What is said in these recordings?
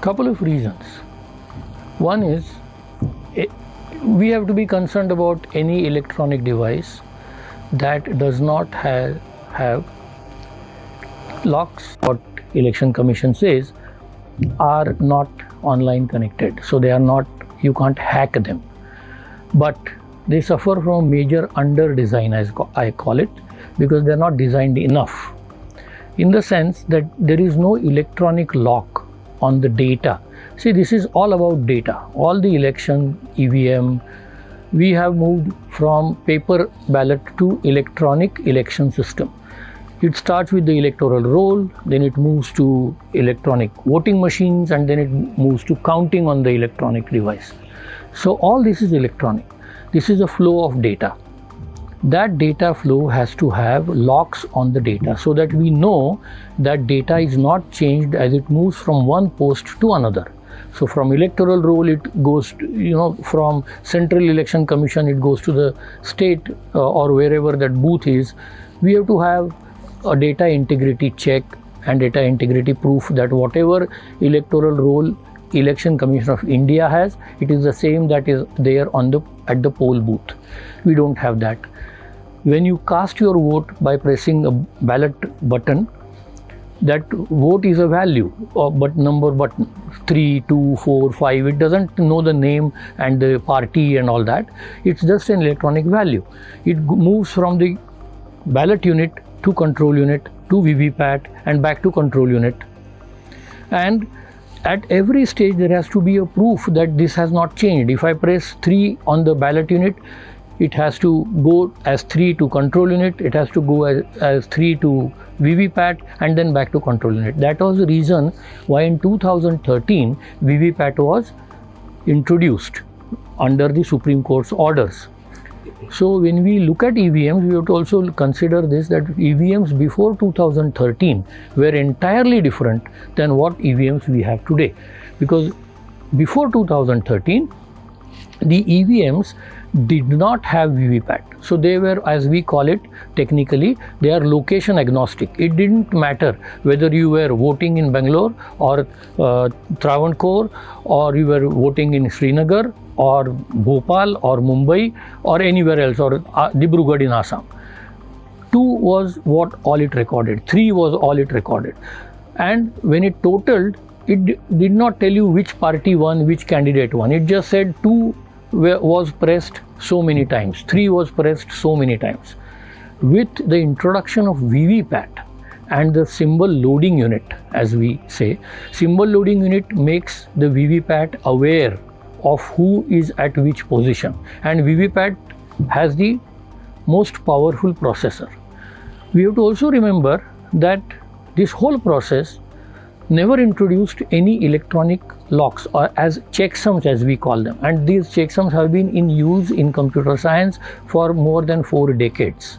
Couple of reasons. One is we have to be concerned about any electronic device that does not have locks. What Election Commission says are not online connected, so they are not, you can't hack them, but they suffer from major under design, as I call it, because they are not designed enough, in the sense that there is no electronic lock on the data. See, this is all about data. All the election, EVM, we have moved from paper ballot to electronic election system. It starts with the electoral roll, then it moves to electronic voting machines, and then it moves to counting on the electronic device. So all this is electronic. This is a flow of data. That data flow has to have locks on the data so that we know that data is not changed as it moves from one post to another. So from electoral roll it goes to, from Central Election Commission it goes to the state or wherever that booth is. We have to have a data integrity check and data integrity proof that whatever electoral roll Election Commission of India has, it is the same that is there at the poll booth. We don't have that. When you cast your vote by pressing a ballot button, that vote is a value or number button 3, 2, 4, 5. It doesn't know the name and the party and all that. It's just an electronic value. It moves from the ballot unit to control unit to VVPAT and back to control unit. And at every stage there has to be a proof that this has not changed. If I press 3 on the ballot unit, it has to go as 3 to control unit, it has to go as 3 to VVPAT and then back to control unit. That was the reason why in 2013 VVPAT was introduced under the Supreme Court's orders. So when we look at EVMs, we have to also consider this, that EVMs before 2013 were entirely different than what EVMs we have today. Because before 2013, the EVMs did not have VVPAT. So they were, as we call it technically, they are location agnostic. It didn't matter whether you were voting in Bangalore or Travancore, or you were voting in Srinagar or Bhopal or Mumbai or anywhere else, or Dibrugarh in Assam. 2 was what all it recorded, 3 was all it recorded. And when it totaled, it did not tell you which party won, which candidate won. It just said 2 was pressed so many times, 3 was pressed so many times. With the introduction of VVPAT and the symbol loading unit, as we say, symbol loading unit makes the VVPAT aware of who is at which position, and VVPAT has the most powerful processor. We have to also remember that this whole process never introduced any electronic locks, or as checksums as we call them, and these checksums have been in use in computer science for more than 4 decades.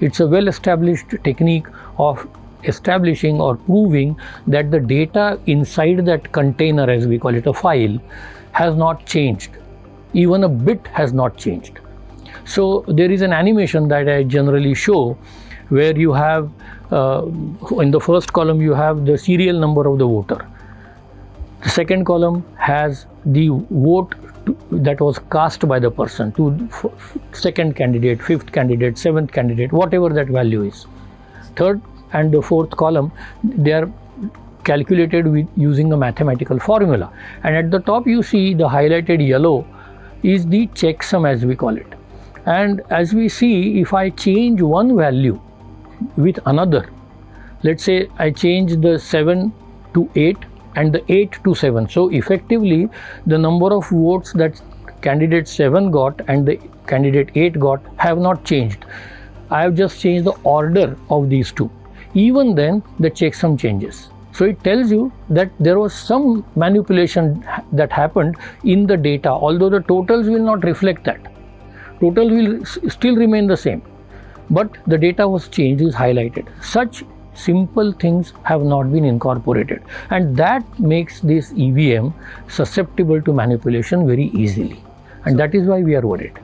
It's a well-established technique of establishing or proving that the data inside that container, as we call it, a file, has not changed. Even a bit has not changed. So there is an animation that I generally show where you have in the first column you have the serial number of the voter. The second column has the vote that was cast by the person to second candidate, fifth candidate, seventh candidate, whatever that value is. Third and the fourth column, they are calculated with using a mathematical formula. And at the top you see the highlighted yellow is the checksum, as we call it. And as we see, if I change one value with another, let's say I change the 7 to 8 and the 8 to 7. So effectively the number of votes that candidate 7 got and the candidate 8 got have not changed. I have just changed the order of these two. Even then the checksum changes. So it tells you that there was some manipulation that happened in the data, although the totals will not reflect that. Total will still remain the same, but the data was changed, is highlighted. Such simple things have not been incorporated, and that makes this EVM susceptible to manipulation very easily, and that is why we are worried.